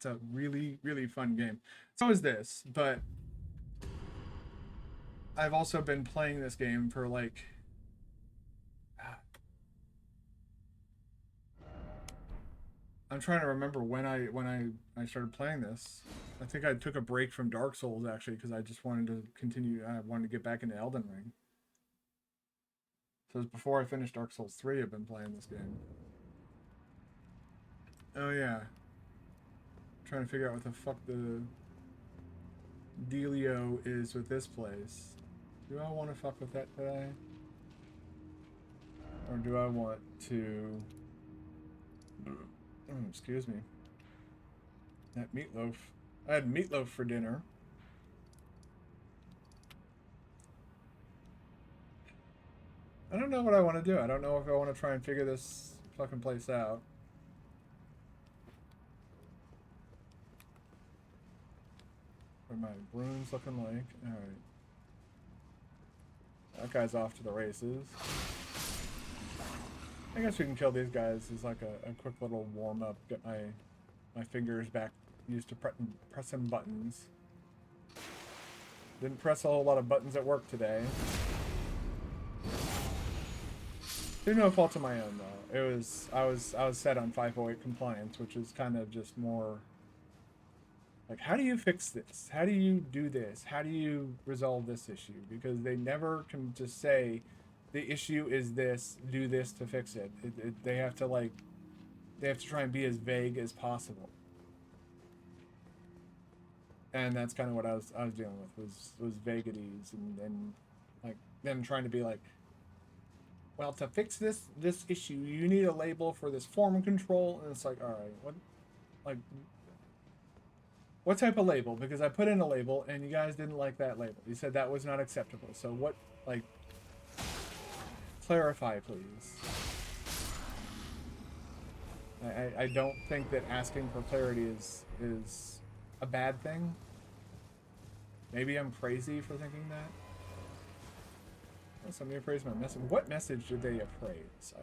It's a really, really fun game. So is this, but I've also been playing this game for like I'm trying to remember when I started playing this. I think I took a break from Dark Souls actually because I just wanted to continue. I wanted to get back into Elden Ring. So it was before I finished Dark Souls 3. I've been playing this game. Oh yeah, trying to figure out what the fuck the dealio is with this place. Do I want to fuck with that today, or do I want to? Excuse me. That meatloaf. I had meatloaf for dinner. I don't know what I want to do. I don't know if I want to try and figure this fucking place out. What are my runes looking like? Alright. That guy's off to the races. I guess we can kill these guys as like a quick little warm-up. Get my fingers back used to pressing buttons. Didn't press a whole lot of buttons at work today. Through no fault of my own though. I was set on 508 compliance, which is kind of just more like, how do you fix this? How do you do this? How do you resolve this issue? Because they never can just say the issue is this, do this to fix it. They have to like they have to try and be as vague as possible. And that's kind of what I was dealing with was vagaries and like them trying to be like, well, to fix this issue, you need a label for this form control, and it's like, all right, like what type of label? Because I put in a label and you guys didn't like that label. You said that was not acceptable. So what, like, clarify, please. I don't think that asking for clarity is a bad thing. Maybe I'm crazy for thinking that. Well, somebody appraised my message. What message did they appraise?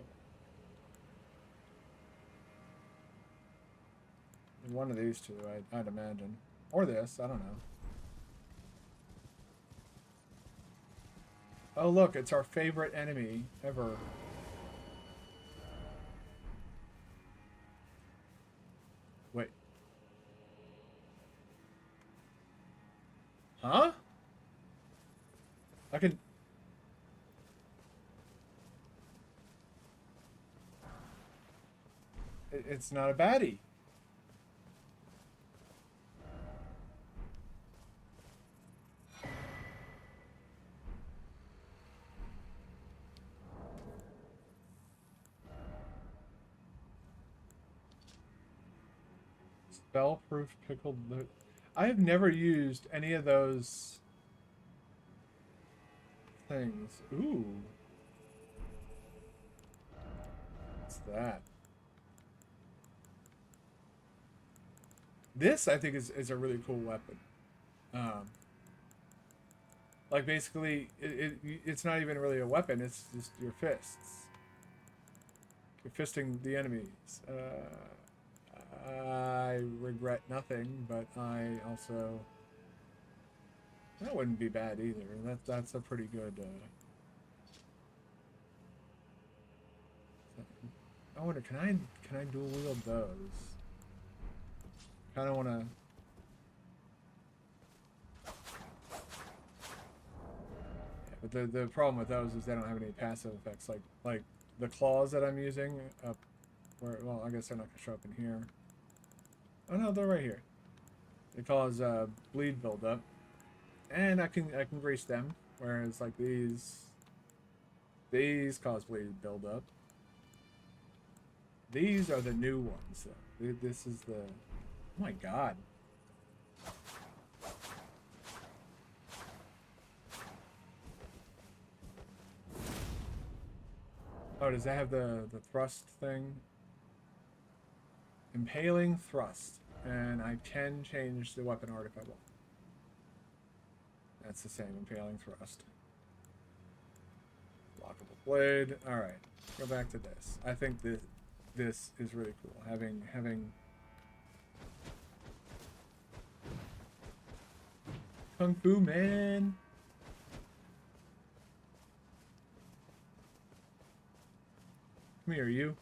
One of these two, I'd imagine. Or this, I don't know. Oh look, it's our favorite enemy ever. Wait. Huh? I can... It's not a baddie. Spell-proof pickled loot. I have never used any of those things. Ooh. What's that? This, I think, is a really cool weapon. Um, like, basically, it's not even really a weapon. It's just your fists. You're fisting the enemies. I regret nothing, but I also... That wouldn't be bad either. That's a pretty good... I wonder, can I dual wield those? Kind of want to... But the problem with those is they don't have any passive effects. Like the claws that I'm using up where, well, I guess they're not gonna show up in here. Oh no, they're right here. They cause bleed buildup, and I can grease them. Whereas like these cause bleed buildup. These are the new ones though. This is the, oh my god. Oh, does that have the thrust thing? Impaling thrust. And I can change the weapon art if I want. That's the same, impaling thrust. Lockable blade. Alright. Go back to this. I think this is really cool. Having Kung Fu Man. Come here, you.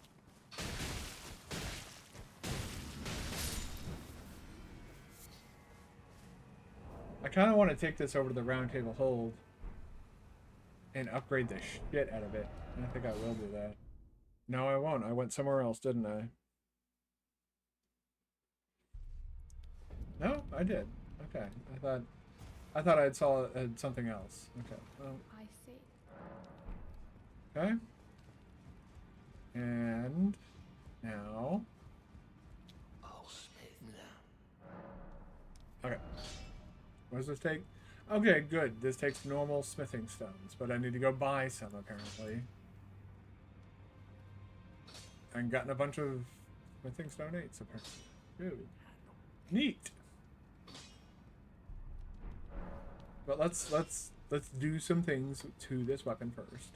I kind of want to take this over to the round table hold and upgrade the shit out of it. And I think I will do that. No, I won't. I went somewhere else, didn't I? No, I did. Okay. I thought I saw something else. Okay. Well, I see. okay. And now. I'll smith now. Okay. What does this take? Okay, good. This takes normal smithing stones, but I need to go buy some apparently. And gotten a bunch of smithing stone 8s apparently. Dude. Neat. But let's do some things to this weapon first.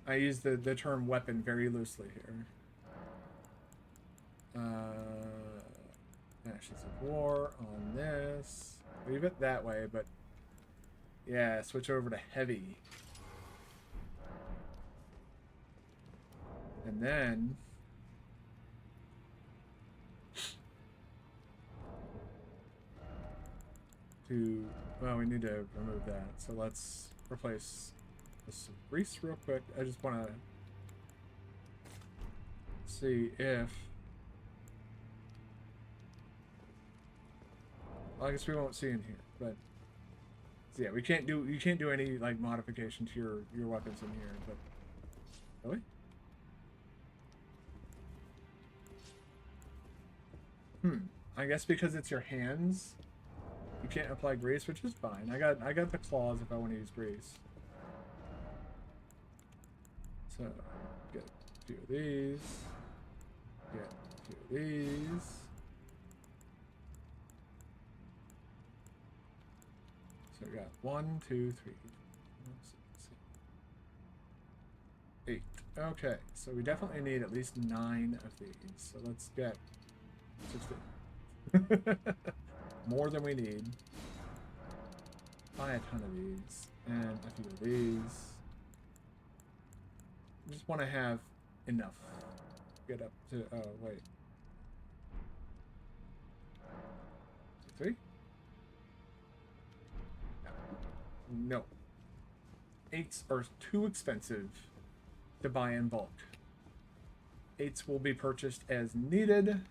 I use the term weapon very loosely here. Ashes of War on this. Leave it that way, but yeah, switch over to heavy. And then well, we need to remove that. So let's replace this with grease real quick. I just want to see if, well, I guess we won't see in here, but so yeah, you can't do any like modification to your weapons in here, but really? I guess because it's your hands, you can't apply grease, which is fine. I got the claws if I want to use grease. So get a few of these. Get a few of these. So we got 1, 2, 3, 4, 5, 6, 7, 8. Okay, so we definitely need at least 9 of these. So let's get 16. More than we need. Buy a ton of these and a few of these. I just want to have enough. Get up to, oh wait. 3? No. 8s are too expensive to buy in bulk. 8s will be purchased as needed.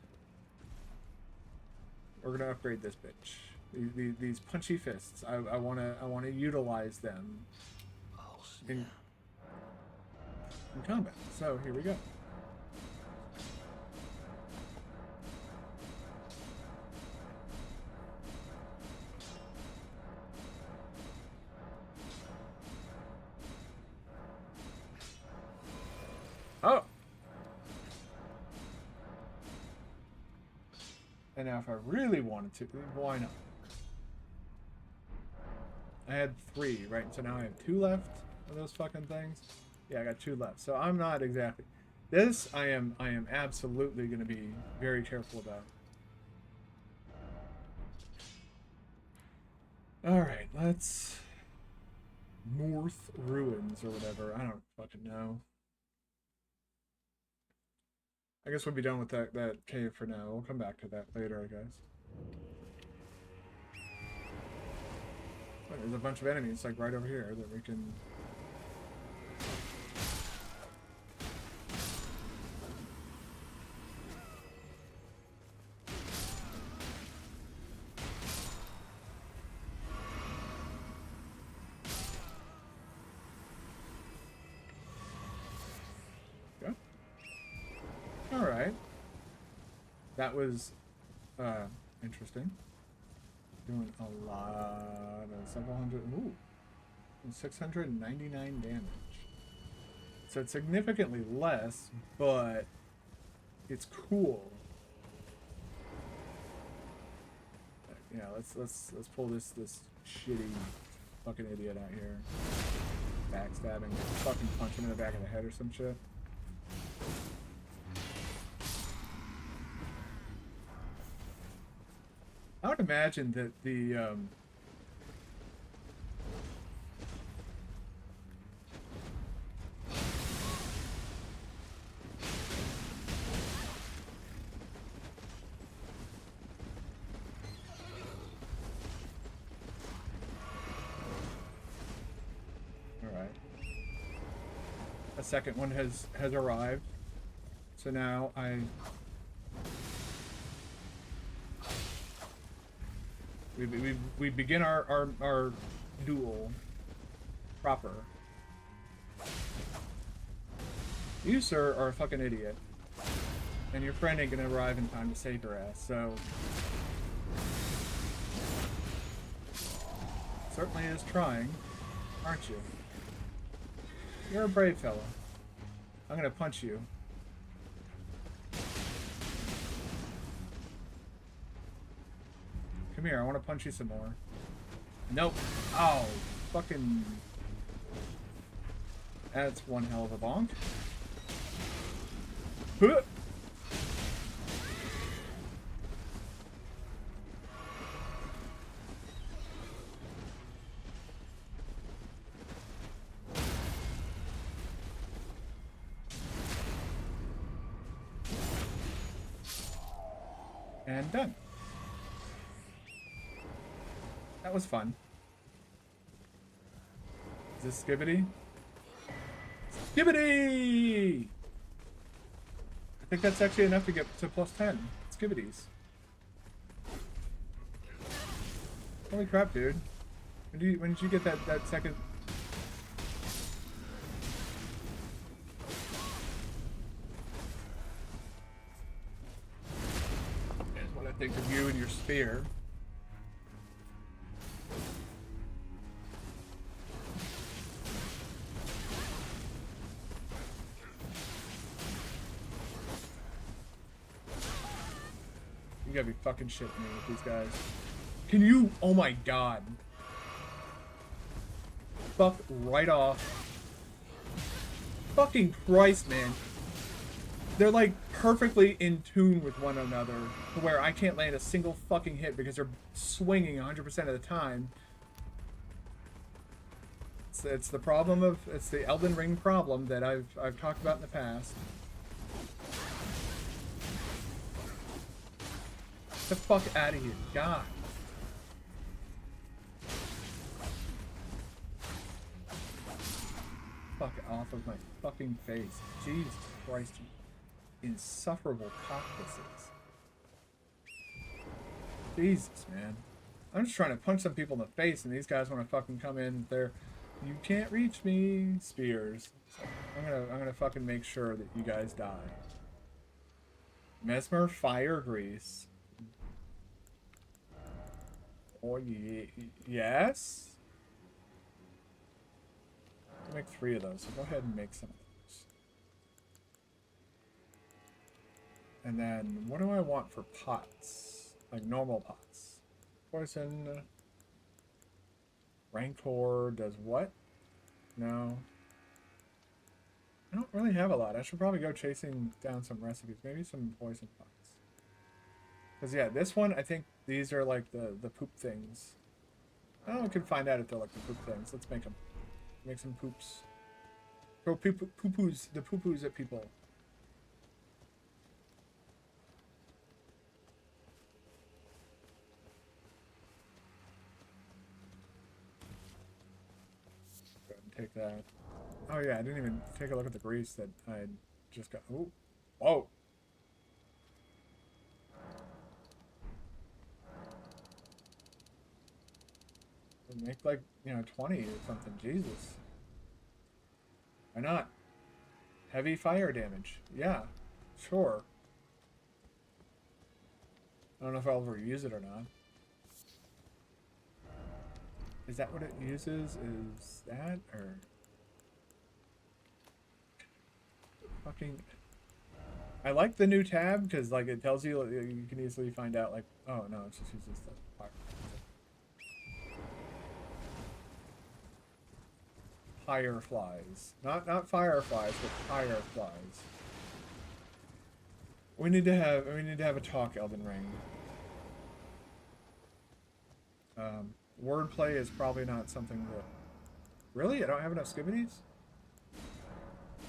We're gonna upgrade this bitch. These punchy fists. I wanna utilize them in combat. So here we go. Oh. And now if I really wanted to, why not? I had 3, right? So now I have 2 left of those fucking things. Yeah, I got 2 left. So I'm not exactly. This I am absolutely gonna be very careful about. Alright, let's North Ruins or whatever. I don't fucking know. I guess we'll be done with that cave for now. We'll come back to that later, I guess. Oh, there's a bunch of enemies like right over here that we can. That was interesting. Doing a lot of several hundred. Ooh, 699 damage. So it's significantly less, but it's cool. Yeah, let's pull this shitty fucking idiot out here. Backstabbing, fucking punch him in the back of the head or some shit. I would imagine that the all right. A second one has arrived. So now we begin our duel proper. You, sir, are a fucking idiot. And your friend ain't gonna arrive in time to save her ass, so... Certainly is trying, aren't you? You're a brave fellow. I'm gonna punch you. Come here, I want to punch you some more. Nope. Oh, fucking... That's one hell of a bonk. Huh. And done. That was fun. Is this Skibbity? Skibbity! I think that's actually enough to get to plus 10. Skibbities. Holy crap, dude. When did you get that second? That's what I think of you and your spear. You gotta be fucking shitting me with these guys. Can you? Oh my god. Fuck right off. Fucking Christ, man. They're like perfectly in tune with one another to where I can't land a single fucking hit because they're swinging 100% of the time. It's the problem of... It's the Elden Ring problem that I've talked about in the past. Get the fuck out of here. God. Fuck off of my fucking face. Jesus Christ, you insufferable cockpieces. Jesus, man. I'm just trying to punch some people in the face and these guys want to fucking come in. They're... You can't reach me. Spears. So I'm gonna fucking make sure that you guys die. Mesmer Fire Grease. Oh, yes? I'll make 3 of those, so go ahead and make some of those. And then, what do I want for pots? Like normal pots. Poison. Rancor does what? No. I don't really have a lot. I should probably go chasing down some recipes. Maybe some poison pots. Because, yeah, this one, I think these are like the poop things. Oh, we can find out if they're like the poop things. Let's make them. Make some poops. Throw poo-poos, the poo-poos at people. Go ahead and take that. Oh yeah, I didn't even take a look at the grease that I just got. Ooh. Whoa. Make like, 20 or something. Jesus. Why not? Heavy fire damage. Yeah, sure. I don't know if I'll ever use it or not. Is that what it uses? Is that, or... Fucking... I like the new tab, because, like, it tells you, you can easily find out, like, oh, no, it just uses the fire. Fireflies. Not fireflies, but fireflies. We need to have a talk, Elden Ring. Wordplay is probably not something that... Really? I don't have enough skibbities?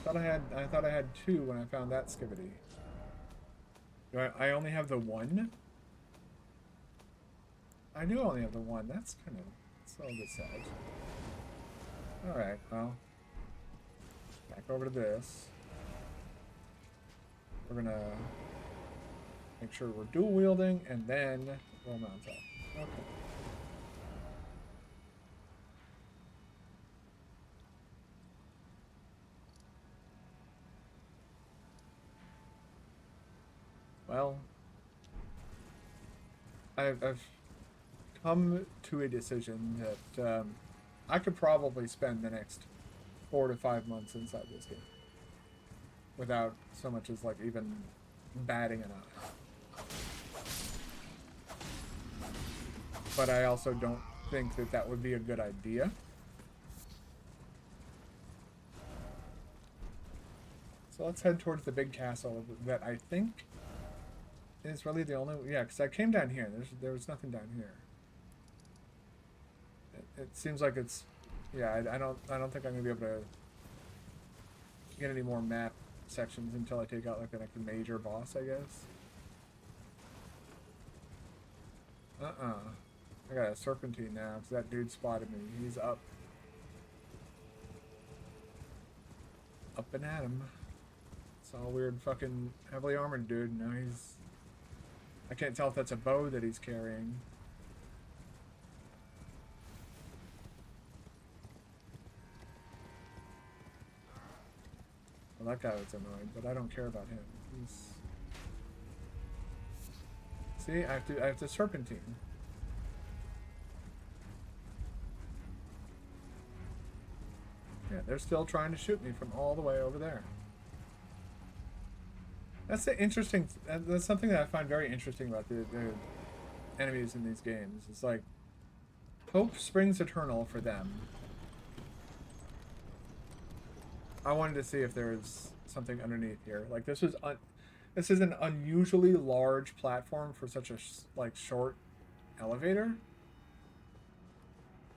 I thought I had 2 when I found that skibbity. I only have the 1? I do only have the 1. That's kind of... It's a little bit sad. Alright, well. Back over to this. We're gonna make sure we're dual wielding, and then we'll mount up. Okay. Well, I've come to a decision that I could probably spend the next 4 to 5 months inside this game without so much as like even batting an eye. But I also don't think that that would be a good idea. So let's head towards the big castle that I think is really the only... Yeah, because I came down here. There was nothing down here. It seems like it's... Yeah, I don't think I'm gonna be able to get any more map sections until I take out like a major boss, I guess. I got a serpentine now because that dude spotted me. He's up and at him. It's all weird fucking heavily armored dude. Now he's... I can't tell if that's a bow that he's carrying. Well, that guy was annoying, but I don't care about him. He's... See, I have to serpentine. Yeah, they're still trying to shoot me from all the way over there. That's the interesting... That's something that I find very interesting about the enemies in these games. It's like... Hope springs eternal for them. I wanted to see if there's something underneath here. Like, this is an unusually large platform for such a short elevator.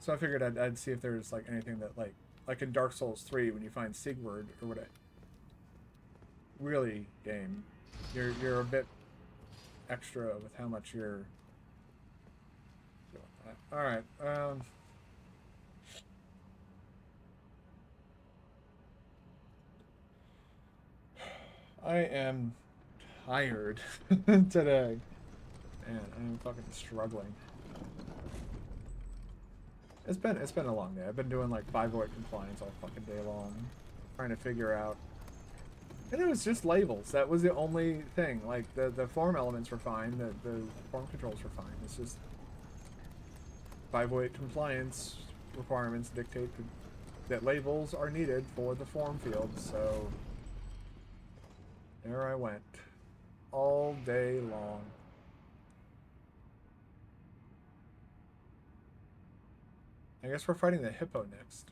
So I figured I'd see if there's like anything that like in Dark Souls 3 when you find Sigurd or whatever. Really, game, you're a bit extra with how much you're doing that. All right. I am tired today. Man, I am fucking struggling. It's been a long day. I've been doing like 508 compliance all fucking day long, trying to figure out. And it was just labels. That was the only thing. Like the form elements were fine. The form controls were fine. It's just 508 compliance requirements dictate that labels are needed for the form fields. So there I went, all day long. I guess we're fighting the hippo next.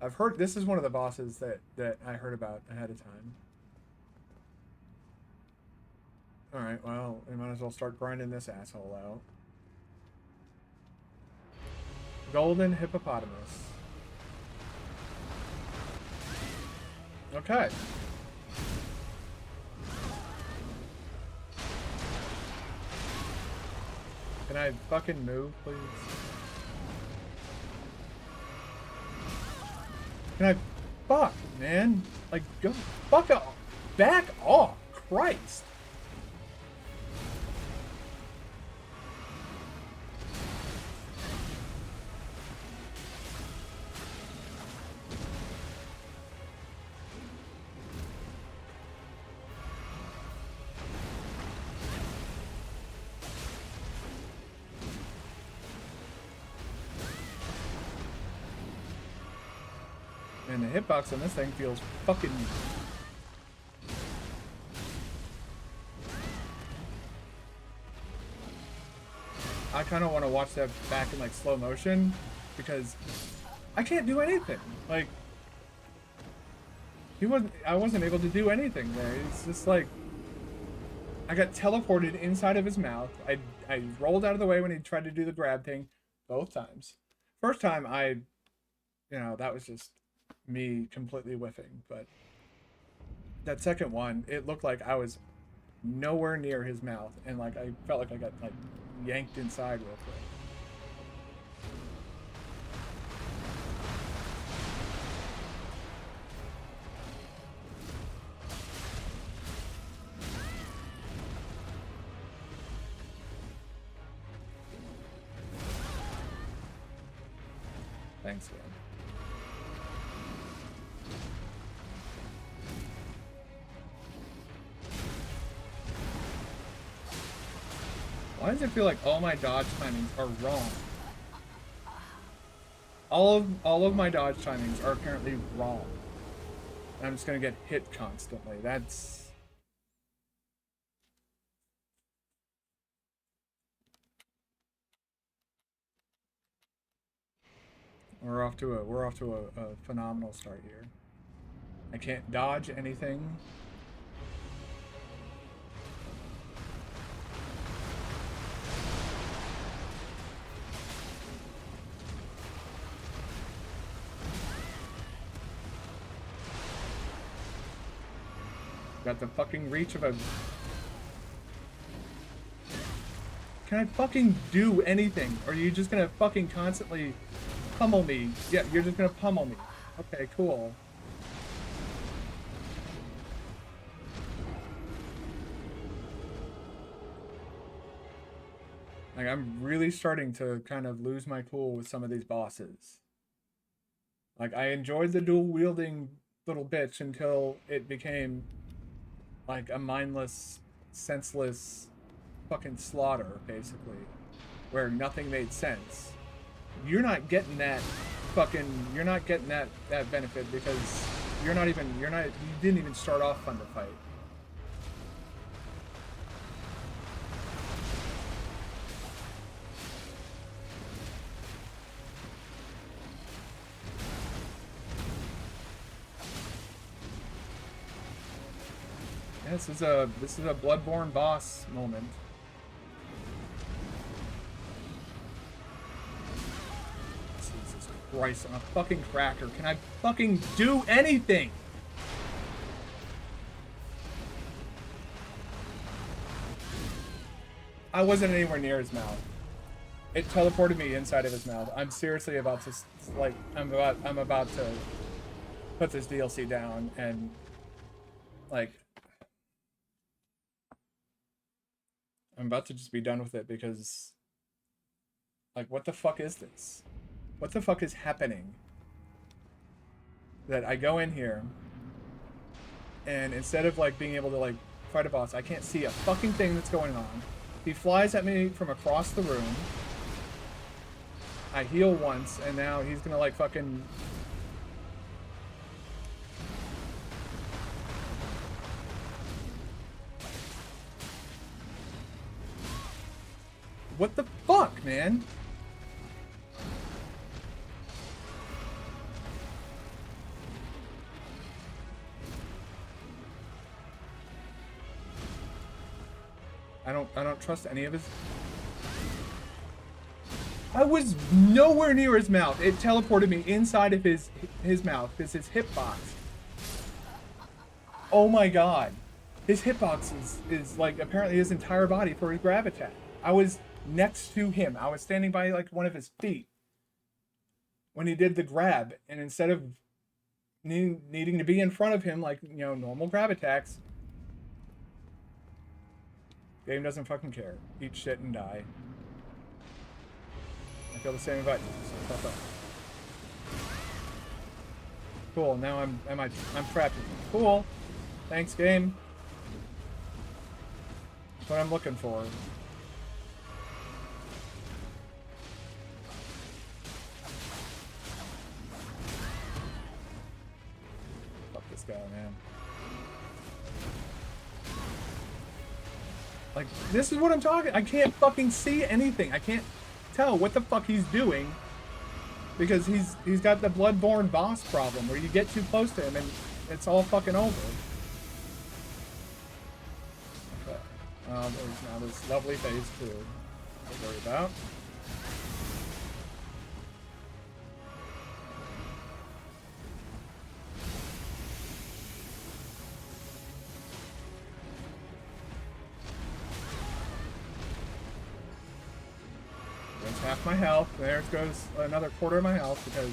I've heard this is one of the bosses that I heard about ahead of time. Alright, well, we might as well start grinding this asshole out. Golden hippopotamus. Okay. Can I fucking move, please? Can I... Fuck, man. Like, go fuck off. Back off. Christ. And the hitbox on this thing feels fucking... I kind of want to watch that back in like slow motion because I can't do anything. Like, I wasn't able to do anything there. It's just like, I got teleported inside of his mouth. I rolled out of the way when he tried to do the grab thing both times. First time that was just me completely whiffing, but that second one, it looked like I was nowhere near his mouth, and like I felt like I got like yanked inside real quick. Thanks, man. Why does it feel like all my dodge timings are wrong? All of my dodge timings are apparently wrong. And I'm just gonna get hit constantly. That's... We're off to a phenomenal start here. I can't dodge anything. Got the fucking reach of a... Can I fucking do anything? Or are you just gonna fucking constantly pummel me? Yeah, you're just gonna pummel me. Okay, cool. Like, I'm really starting to kind of lose my cool with some of these bosses. Like, I enjoyed the dual wielding little bitch until it became like a mindless, senseless fucking slaughter, basically, where nothing made sense. You're not getting that benefit because you didn't even start off fun to fight. This is a Bloodborne boss moment. Jesus Christ, I'm a fucking cracker. Can I fucking do anything? I wasn't anywhere near his mouth. It teleported me inside of his mouth. I'm seriously about to, like, I'm about to put this DLC down and, like, I'm about to just be done with it because, like, what the fuck is this? What the fuck is happening? That I go in here, and instead of, like, being able to, like, fight a boss, I can't see a fucking thing that's going on. He flies at me from across the room. I heal once, and now he's gonna, like, fucking... What the fuck, man? I don't trust any of his... I was nowhere near his mouth. It teleported me inside of his mouth. This is his hitbox. Oh my god. His hitbox is like apparently his entire body for his grab attack. I was next to him. I was standing by like one of his feet when he did the grab, and instead of needing to be in front of him like, you know, normal grab attacks, game doesn't fucking care. Eat shit and die. I feel the same about you, so fuck up. Cool, now I'm trapped. Cool. Thanks, game. That's what I'm looking for. Fuck this guy, man. Like, this is what I'm talking. I can't fucking see anything. I can't tell what the fuck he's doing because he's got the Bloodborne boss problem where you get too close to him and it's all fucking over. Okay. There's now this lovely phase 2 to worry about. There's half my health. There goes another quarter of my health because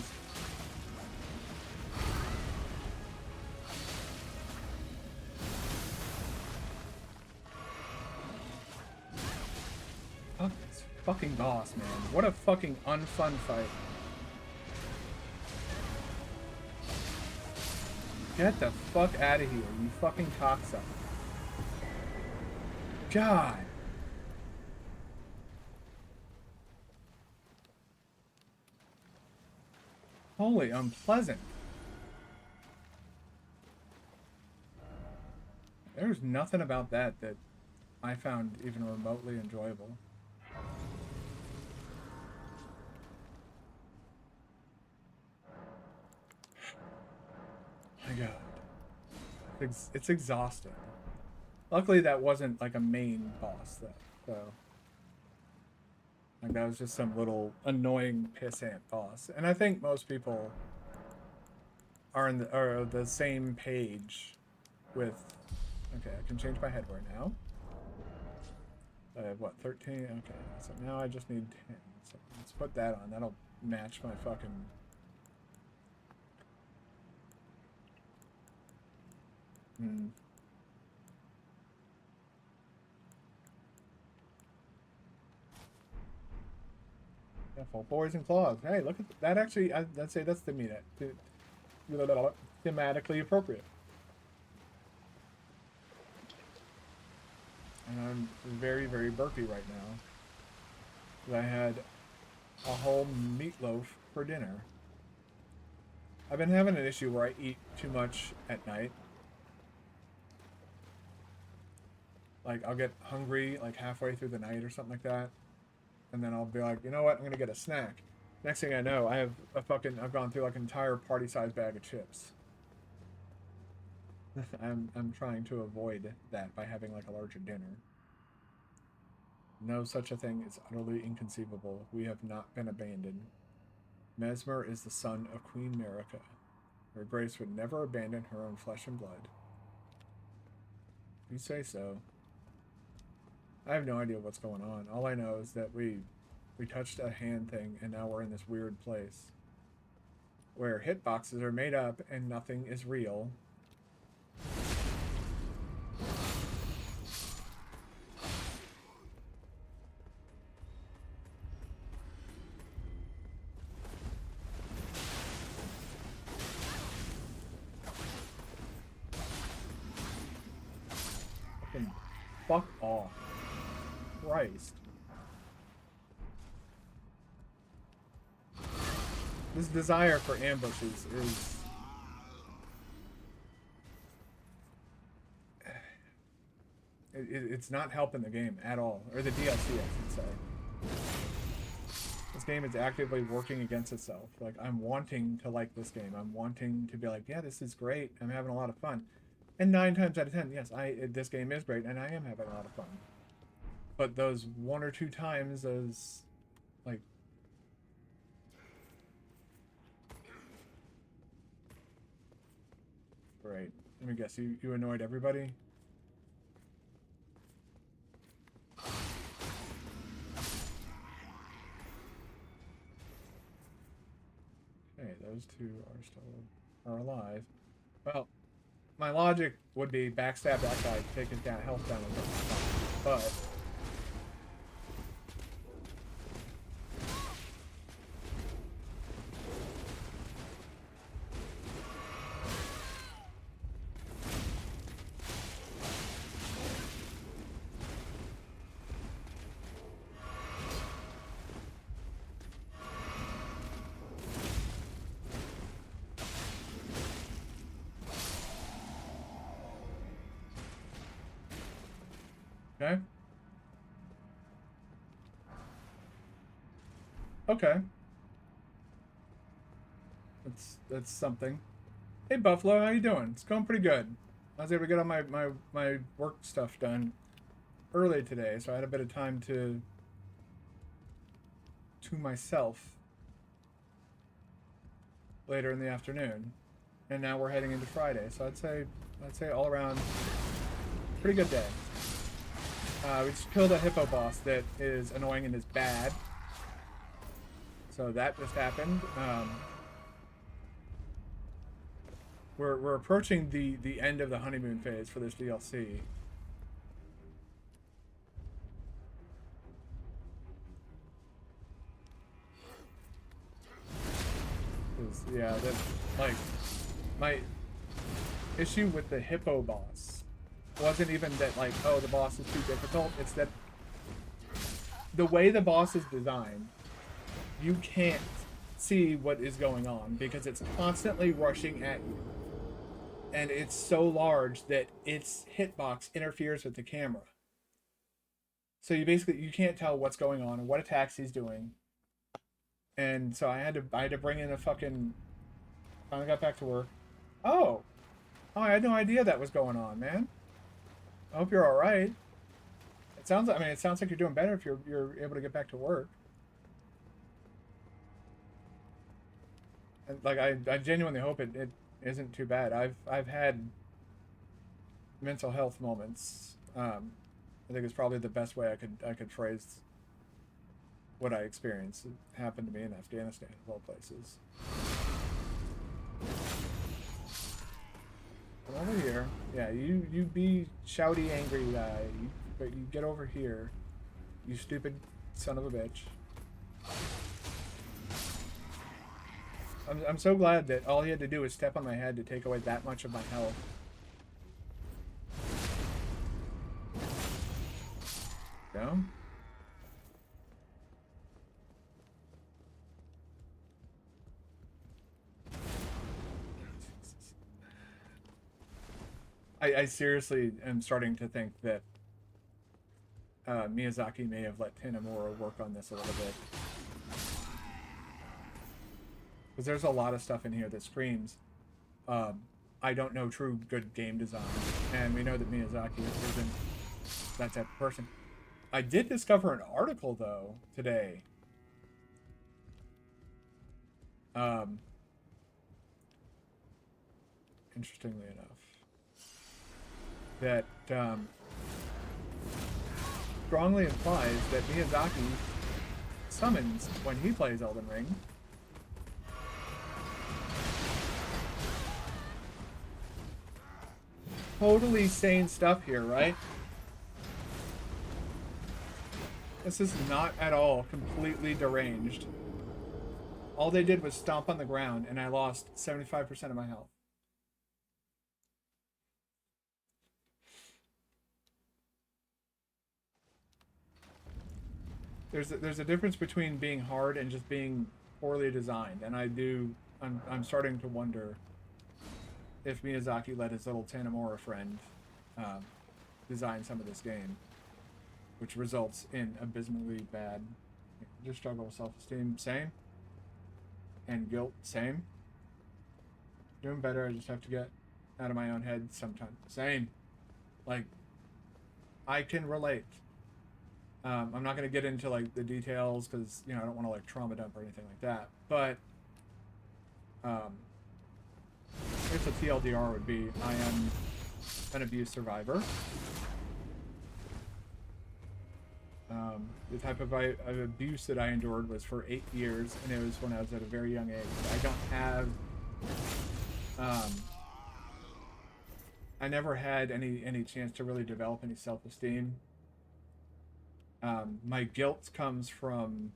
fuck this fucking boss, man. What a fucking unfun fight. Get the fuck out of here, you fucking cocksucker. God. Holy unpleasant. There's nothing about that I found even remotely enjoyable. My God. It's exhausting. Luckily, that wasn't like a main boss, though. So, like, that was just some little annoying pissant boss. And I think most people are the same page with. Okay, I can change my headwear now. I have what, 13? Okay, so now I just need 10. So let's put that on. That'll match my fucking. Yeah, full poison claws. Hey, look at that. Actually, I'd say that's thematically appropriate. And I'm very, very burpy right now. I had a whole meatloaf for dinner. I've been having an issue where I eat too much at night. Like, I'll get hungry like halfway through the night or something like that. And then I'll be like, you know what? I'm gonna get a snack. Next thing I know, I've gone through like an entire party-sized bag of chips. I'm trying to avoid that by having like a larger dinner. No such a thing is utterly inconceivable. We have not been abandoned. Mesmer is the son of Queen Merica. Her grace would never abandon her own flesh and blood. You say so. I have no idea what's going on. All I know is that we touched a hand thing and now we're in this weird place where hitboxes are made up and nothing is real. Fucking fuck off. Christ. This desire for ambushes is... It's not helping the game at all. Or the DLC, I should say. This game is actively working against itself. Like, I'm wanting to like this game. I'm wanting to be like, yeah, this is great. I'm having a lot of fun. And 9 times out of 10, yes, this game is great, and I am having a lot of fun. But those 1 or 2 times, those, like... Great. Let me guess, you annoyed everybody? Okay, those 2 are alive. Well, my logic would be backstab that guy, take his health down a bit. But... Okay. Okay. That's something. Hey Buffalo, how you doing? It's going pretty good. I was able to get all my work stuff done. early today, so I had a bit of time to myself later in the afternoon, and now we're heading into Friday. So I'd say all around pretty good day. We just killed a hippo boss that is annoying and is bad. So that just happened. We're approaching the end of the honeymoon phase for this DLC. Yeah, that, like, my issue with the hippo boss wasn't even that, like, oh, the boss is too difficult. It's that the way the boss is designed, you can't see what is going on because it's constantly rushing at you. And it's so large that its hitbox interferes with the camera. So you can't tell what's going on and what attacks he's doing. And so I had to bring in a fucking. Finally got back to work. Oh, I had no idea that was going on, man. I hope you're all right. It sounds like you're doing better if you're able to get back to work. And like I genuinely hope it isn't too bad. I've had mental health moments. I think it's probably the best way I could phrase what I experienced. It happened to me in Afghanistan, of all places. Come over here. Yeah, you be shouty, angry guy. But you get over here. You stupid son of a bitch. I'm so glad that all he had to do was step on my head to take away that much of my health. Go. I seriously am starting to think that Miyazaki may have let Tanamura work on this a little bit. Because there's a lot of stuff in here that screams, I don't know true good game design. And we know that Miyazaki isn't that type of person. I did discover an article, though, today. Interestingly enough, that strongly implies that Miyazaki summons when he plays Elden Ring. Totally sane stuff here, right? This is not at all completely deranged. All they did was stomp on the ground, and I lost 75% of my health. There's a difference between being hard and just being poorly designed, and I'm starting to wonder if Miyazaki let his little Tanamura friend design some of this game, which results in abysmally bad. Just struggle with self-esteem, same, and guilt, same. Doing better. I just have to get out of my own head sometimes. Same. Like, I can relate. I'm not gonna get into like the details because I don't want to like trauma dump or anything like that. But I guess a TLDR would be I am an abuse survivor. The type of abuse that I endured was for 8 years, and it was when I was at a very young age. I don't have. I never had any chance to really develop any self-esteem. My guilt comes from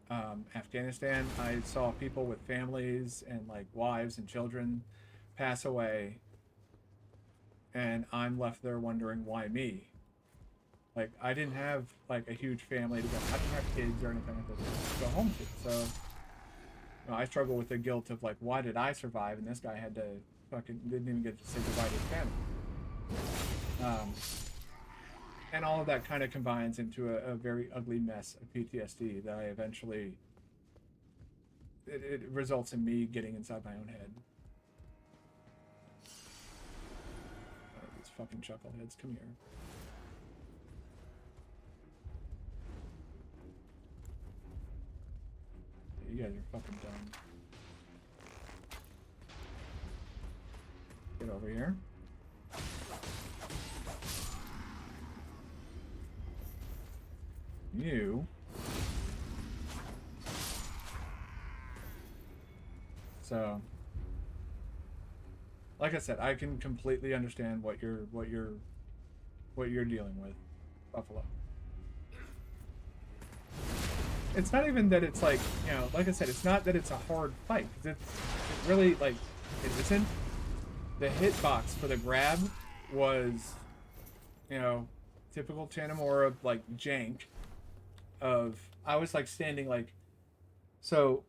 Afghanistan. I saw people with families and like wives and children pass away, and I'm left there wondering why me. Like, I didn't have like a huge family to go. I didn't have kids or anything like that to go home to. So I struggle with the guilt of like, why did I survive and this guy had to fucking didn't even get to say goodbye to his family. And all of that kind of combines into a very ugly mess of PTSD that I eventually it results in me getting inside my own head. These fucking chuckleheads, come here. you guys are fucking dumb. Get over here. You. So, like I said, I can completely understand what you're dealing with, Buffalo. It's not even that it's like, you know, like I said, it's not that it's a hard fight. It really, like, it isn't. The hitbox for the grab was, you know, typical Tanamura, like, jank of, I was, like, standing, like, so,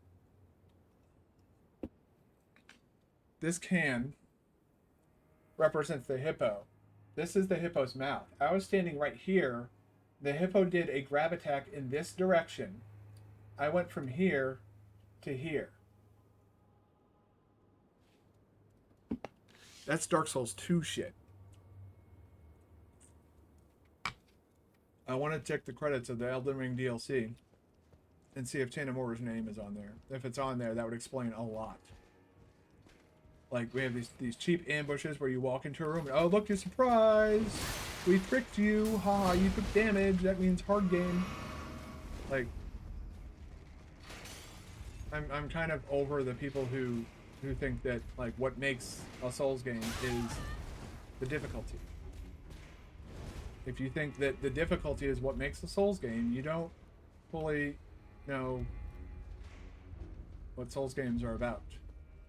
this can represents the hippo. This is the hippo's mouth. I was standing right here. The hippo did a grab attack in this direction. I went from here to here. That's Dark Souls 2 shit. I want to check the credits of the Elden Ring DLC and see if Tanamura's name is on there. If it's on there, that would explain a lot. Like, we have these cheap ambushes where you walk into a room and, oh, look, you're surprised. We tricked you. Ha, you took damage. That means hard game. Like, I'm kind of over the people who think that, like, what makes a Souls game is the difficulty. If you think that the difficulty is what makes a Souls game, you don't fully know what Souls games are about.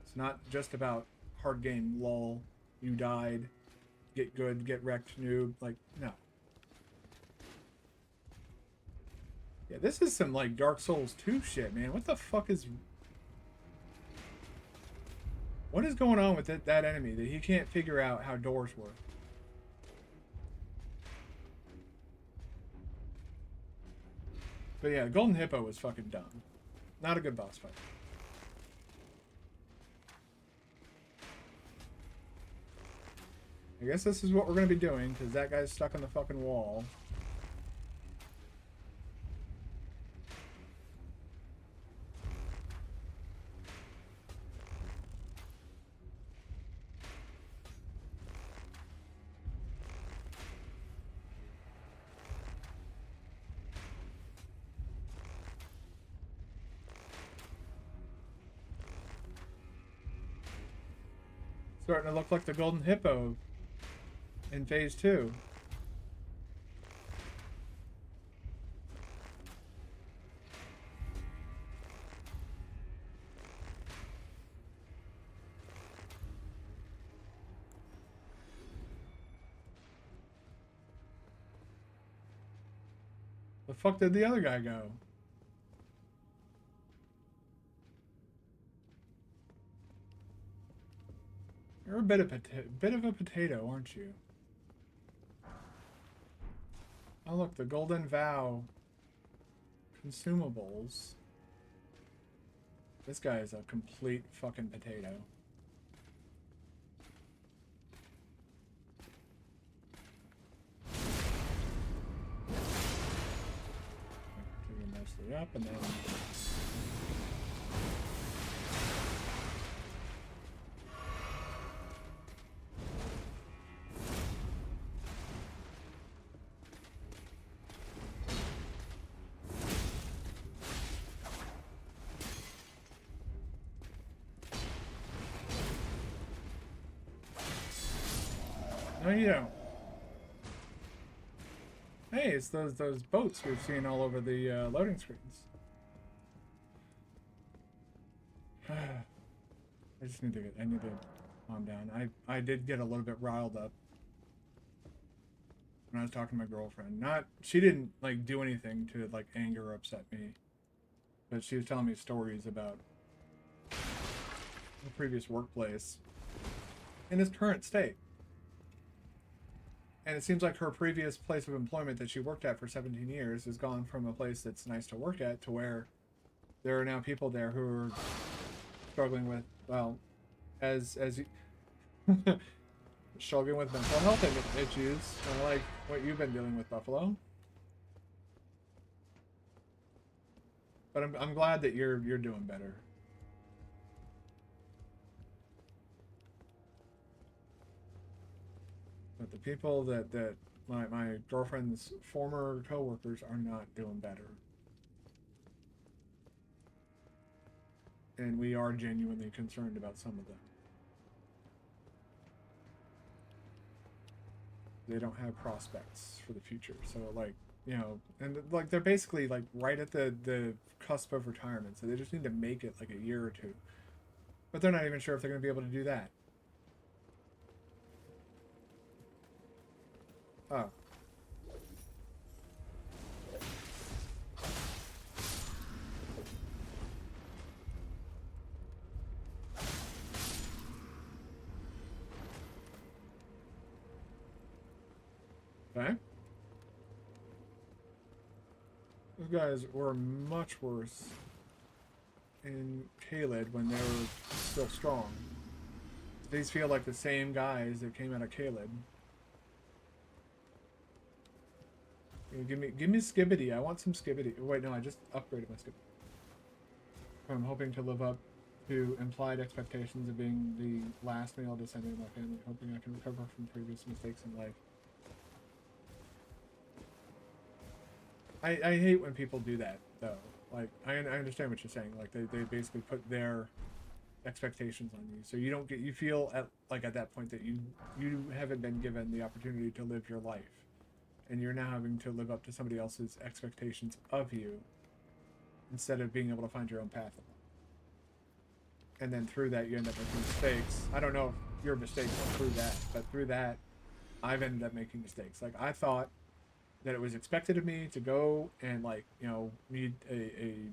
It's not just about hard game, lol, you died, get good, get wrecked, noob. Like, no. Yeah, this is some, like, Dark Souls 2 shit, man. What the fuck is... What is going on with that enemy that he can't figure out how doors work? But yeah, Golden Hippo was fucking dumb. Not a good boss fight. I guess this is what we're going to be doing, because that guy's stuck on the fucking wall. Starting to look like the Golden Hippo in Phase 2. The fuck did the other guy go? You're a bit of a potato, aren't you? Oh look, the Golden Vow consumables. This guy is a complete fucking potato. Take him mostly up and then... No, you don't. Hey, it's those boats we've seen all over the loading screens. I just need to calm down. I did get a little bit riled up when I was talking to my girlfriend. She didn't like do anything to like anger or upset me, but she was telling me stories about the previous workplace in its current state. And it seems like her previous place of employment that she worked at for 17 years has gone from a place that's nice to work at to where there are now people there who are struggling with, well, as you struggling with mental health issues, kind of like what you've been dealing with, Buffalo. But I'm glad that you're doing better. But the people that my girlfriend's former coworkers are not doing better. And we are genuinely concerned about some of them. They don't have prospects for the future. So like, you know, and like they're basically like right at the cusp of retirement. So they just need to make it like a year or two. But they're not even sure if they're going to be able to do that. Oh. Okay. Those guys were much worse in Caelid when they were still strong. These feel like the same guys that came out of Caelid. Give me Skibbity. I want some Skibbity. Wait, no, I just upgraded my Skibbity. I'm hoping to live up to implied expectations of being the last male descendant of my family, hoping I can recover from previous mistakes in life. I hate when people do that, though. Like, I understand what you're saying. Like, they basically put their expectations on you, so you don't get, you feel at that point that you haven't been given the opportunity to live your life, and you're now having to live up to somebody else's expectations of you instead of being able to find your own path. And then through that you end up making mistakes. I don't know if your mistakes are through that, but through that I've ended up making mistakes. Like, I thought that it was expected of me to go and, like, you know, meet a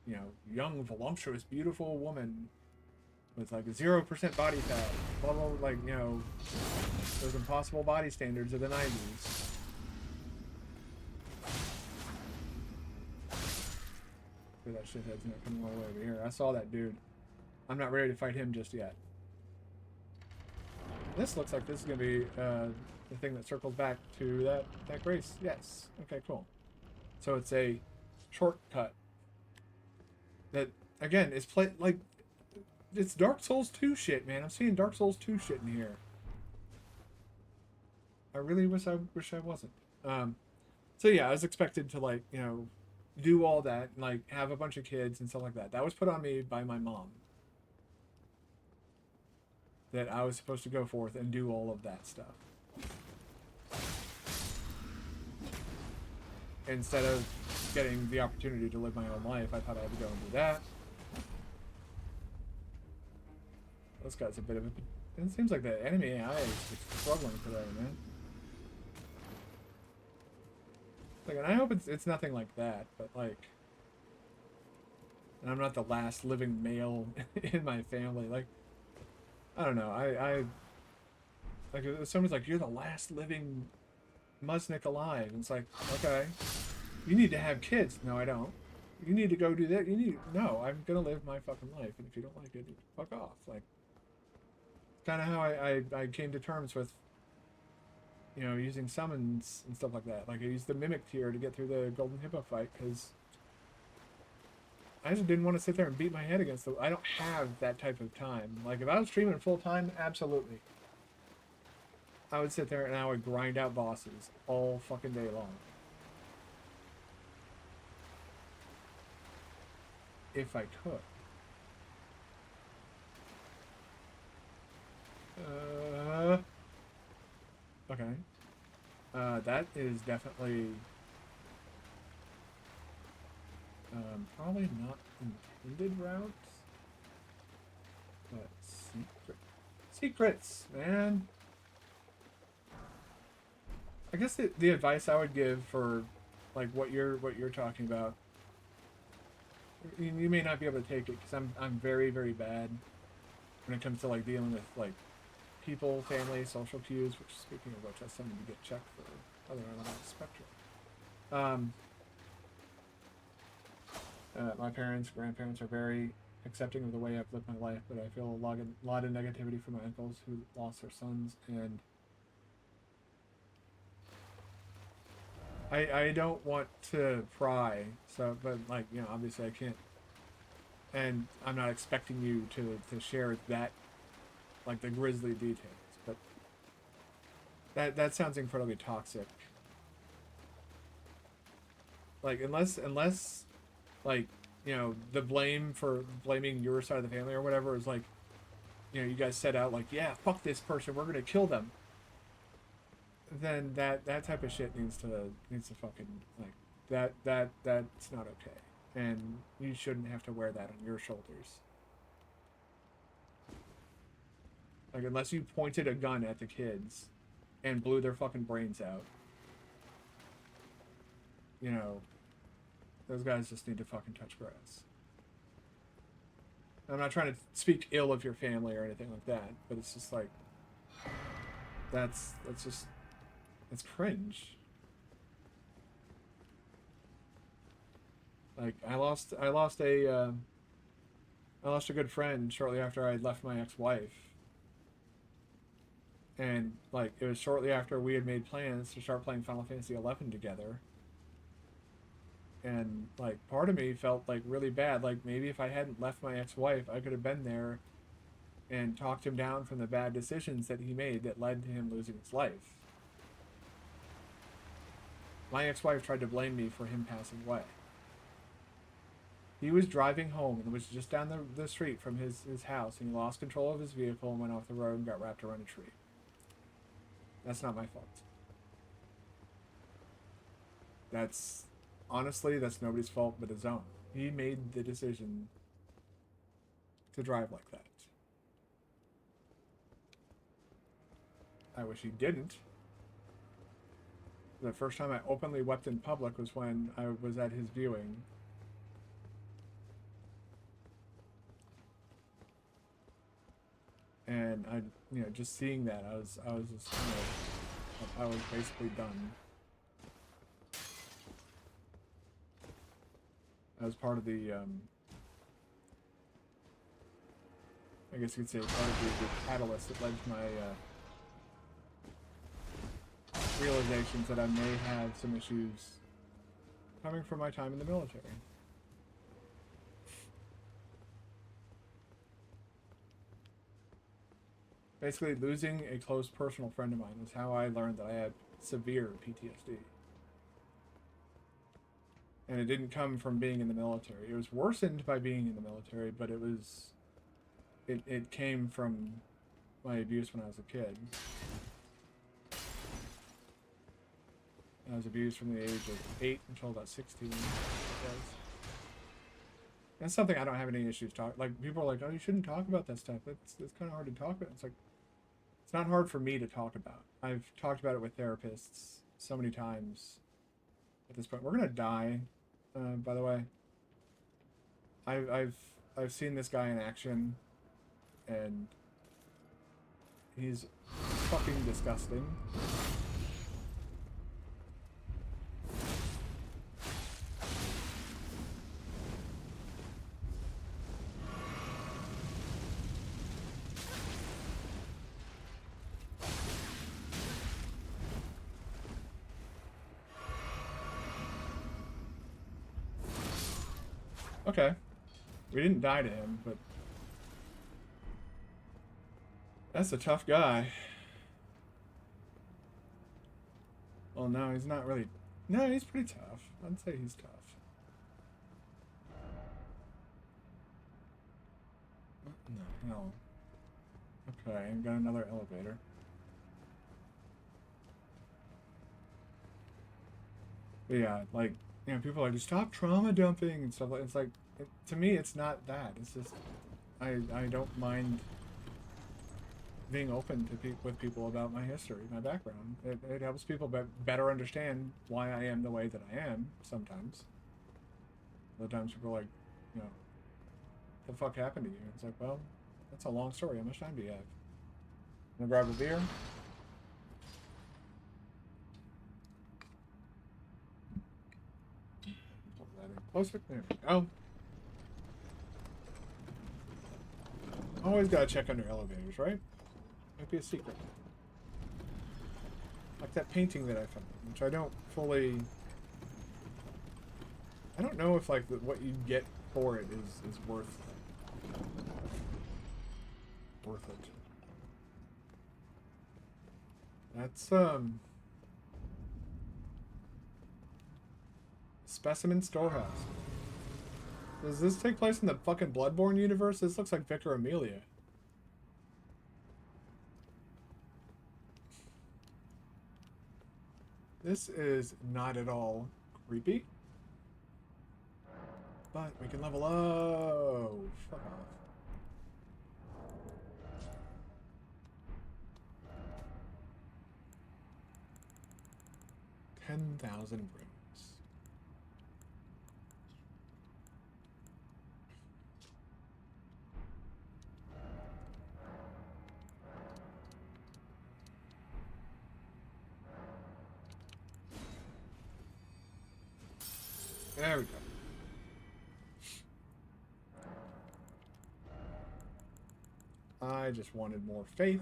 you know, young, voluptuous, beautiful woman with like a 0% body fat, blah, blah, like, you know, those impossible body standards of the 90s. That shithead's not coming all the way over here. I saw that dude. I'm not ready to fight him just yet. This looks like this is going to be the thing that circles back to that grace. Yes. Okay, cool. So it's a shortcut that, again, is like, it's Dark Souls 2 shit, man. I'm seeing Dark Souls 2 shit in here. I really wish I wasn't. So yeah, I was expected to, like, you know, do all that and like have a bunch of kids and stuff like that. That was put on me by my mom. That I was supposed to go forth and do all of that stuff. Instead of getting the opportunity to live my own life, I thought I had to go and do that. This guy's a bit of a... It seems like the enemy AI is struggling today, man. Like, and I hope it's nothing like that, but like... And I'm not the last living male in my family. Like, I don't know. Like, someone's like, you're the last living Musnik alive. And it's like, okay. You need to have kids. No, I don't. You need to go do that. You need... No, I'm gonna live my fucking life. And if you don't like it, fuck off. Like, kind of how I came to terms with, you know, using summons and stuff like that. Like, I used the Mimic tier to get through the Golden Hippo fight, because I just didn't want to sit there and beat my head against the... I don't have that type of time. Like, if I was streaming full-time, absolutely. I would sit there and I would grind out bosses all fucking day long. If I could. Okay. That is definitely probably not intended route, but secrets, man. I guess the advice I would give for like what you're talking about, you may not be able to take it, because I'm very, very bad when it comes to like dealing with like people, family, social cues, which, speaking of which, that's something to get checked for other elements of the spectrum. My parents, grandparents are very accepting of the way I've lived my life, but I feel a lot of negativity from my uncles who lost their sons, and I don't want to pry, so, but like, you know, obviously I can't, and I'm not expecting you to share that, like the grisly details, but that sounds incredibly toxic. Like, unless, like, you know, the blame for blaming your side of the family or whatever is like, you know, you guys set out like, yeah, fuck this person, we're gonna kill them. Then that type of shit needs to fucking, like, that's not okay, and you shouldn't have to wear that on your shoulders. Like, unless you pointed a gun at the kids and blew their fucking brains out, you know, those guys just need to fucking touch grass. I'm not trying to speak ill of your family or anything like that, but it's just like, that's just, it's cringe. Like, I lost a good friend shortly after I left my ex-wife, and like it was shortly after we had made plans to start playing Final Fantasy 11 together. And like part of me felt like really bad, like maybe if I hadn't left my ex-wife, I could have been there and talked him down from the bad decisions that he made that led to him losing his life. My ex-wife tried to blame me for him passing away. He was driving home and was just down the street from his house, and he lost control of his vehicle and went off the road and got wrapped around a tree. That's not my fault. That's honestly, that's nobody's fault but his own. He made the decision to drive like that. I wish he didn't. The first time I openly wept in public was when I was at his viewing. And I, you know, just seeing that, I was just, you know, I was basically done. I was part of the, I guess you could say part of the catalyst that led to my realizations that I may have some issues coming from my time in the military. Basically, losing a close personal friend of mine is how I learned that I had severe PTSD. And it didn't come from being in the military. It was worsened by being in the military, but it came from my abuse when I was a kid. I was abused from the age of 8 until about 16. That's something I don't have any issues talking. Like, people are like, "Oh, you shouldn't talk about that stuff." It's kind of hard to talk about. It's like, it's not hard for me to talk about. I've talked about it with therapists so many times. At this point, we're gonna die. By the way, I've seen this guy in action, and he's fucking disgusting. Okay. We didn't die to him, but that's a tough guy. Well, no, he's not really. No, he's pretty tough. I'd say he's tough. What in the hell? Okay, got another elevator. But yeah, like, you know, people are just stop trauma dumping and stuff like. It's like, to me, it's not that. It's just, I don't mind being open to with people about my history, my background. It helps people better understand why I am the way that I am. Sometimes, other times people are like, you know, the fuck happened to you? It's like, well, that's a long story. How much time do you have? Wanna grab a beer? Closer. There we go. Always gotta check under elevators, right? Might be a secret. Like that painting that I found, which I don't fully... I don't know if, like, what you get for it is worth it. That's, Specimen Storehouse. Does this take place in the fucking Bloodborne universe? This looks like Vicar Amelia. This is not at all creepy. But we can level up. Fuck off. 10,000 rooms. There we go. I just wanted more faith.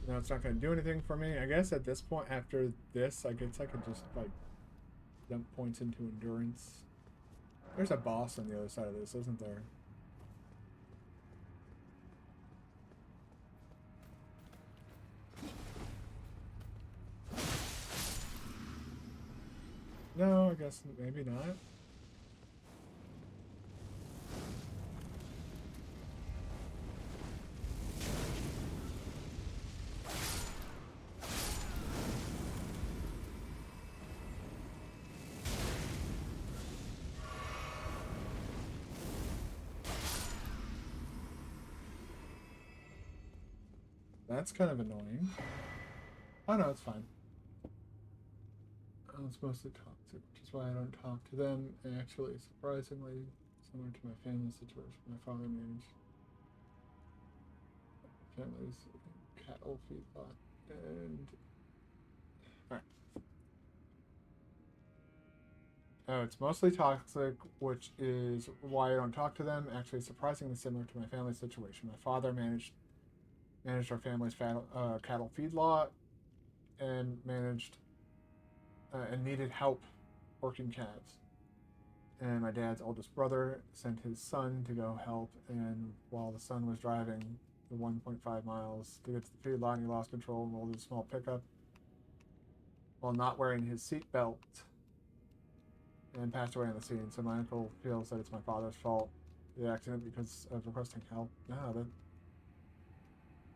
No, it's not going to do anything for me. I guess at this point, after this, I guess I could just, like, dump points into endurance. There's a boss on the other side of this, isn't there? No, I guess maybe not. That's kind of annoying. Oh no, it's fine. I'm supposed to talk to, which is why I don't talk to them. Actually, surprisingly, similar to my family situation, my father managed family's cattle feedlot, and alright. Oh, it's mostly toxic, which is why I don't talk to them. Actually, surprisingly similar to my family situation. My father managed our family's cattle feedlot, and managed and needed help working calves. And my dad's oldest brother sent his son to go help, and while the son was driving the 1.5 miles to get to the feedlot, he lost control and rolled his small pickup while not wearing his seatbelt and passed away on the scene. So my uncle feels that it's my father's fault, the accident, because of requesting help.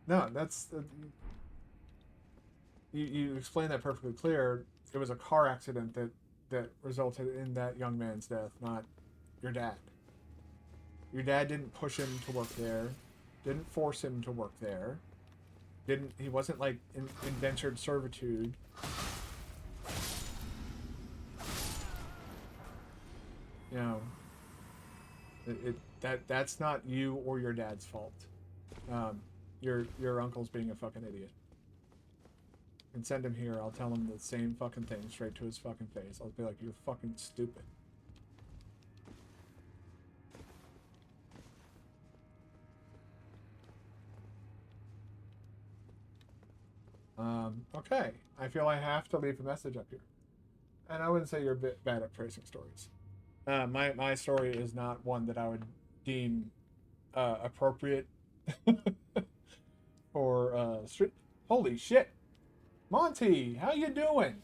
No, that's you explained that perfectly clear. It was a car accident that resulted in that young man's death, not your dad. Your dad didn't push him to work there, didn't force him to work there, he wasn't like indentured servitude. You know, that's not you or your dad's fault. Your uncle's being a fucking idiot. And send him here. I'll tell him the same fucking thing straight to his fucking face. I'll be like, you're fucking stupid. Okay. I feel I have to leave a message up here. And I wouldn't say you're a bit bad at phrasing stories. My story is not one that I would deem appropriate for street. Holy shit, Monty, how you doing?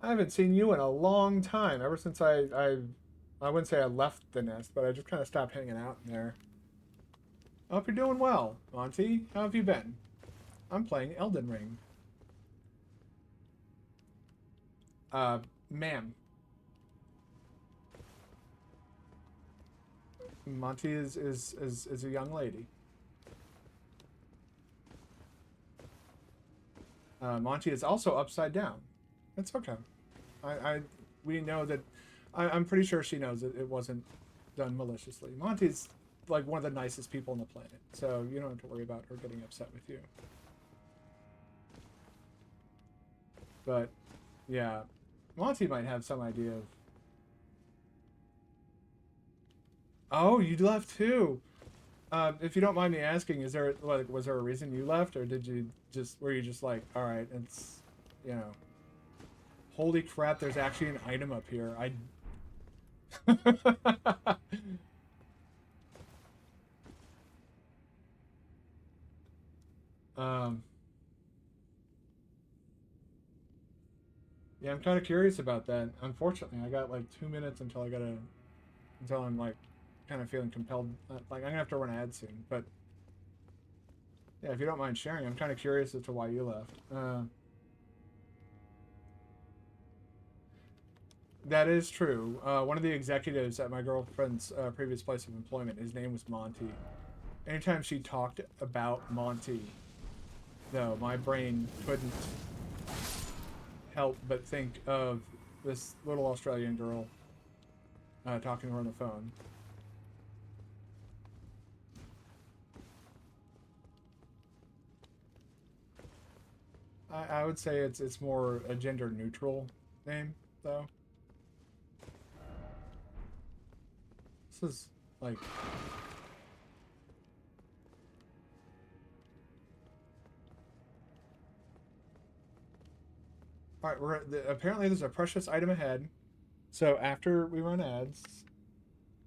I haven't seen you in a long time. Ever since I wouldn't say I left the nest, but I just kind of stopped hanging out in there. I hope you're doing well, Monty. How have you been? I'm playing Elden Ring. Ma'am. Monty is a young lady. Monty is also upside down. It's okay. We know that. I'm pretty sure she knows that it wasn't done maliciously. Monty's like one of the nicest people on the planet, so you don't have to worry about her getting upset with you. But yeah, Monty might have some idea of. Oh, you left too. If you don't mind me asking, is there was there a reason you left, or did you just where you're just like, all right, it's, you know, holy crap, there's actually an item up here. I um yeah, I'm kind of curious about that. Unfortunately, I got like 2 minutes until I'm like kind of feeling compelled. Like I'm gonna have to run ads soon, but yeah, if you don't mind sharing, I'm kind of curious as to why you left. That is true. One of the executives at my girlfriend's previous place of employment, his name was Monty. Anytime she talked about Monty, though, my brain couldn't help but think of this little Australian girl talking to her on the phone. I would say it's more a gender neutral name, though. This is like all right. Apparently there's a precious item ahead. So after we run ads,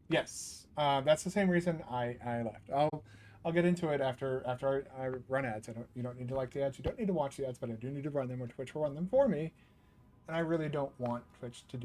yes, that's the same reason I left. I'll get into it after I run ads. You don't need to like the ads. You don't need to watch the ads, but I do need to run them, or Twitch will run them for me. And I really don't want Twitch to do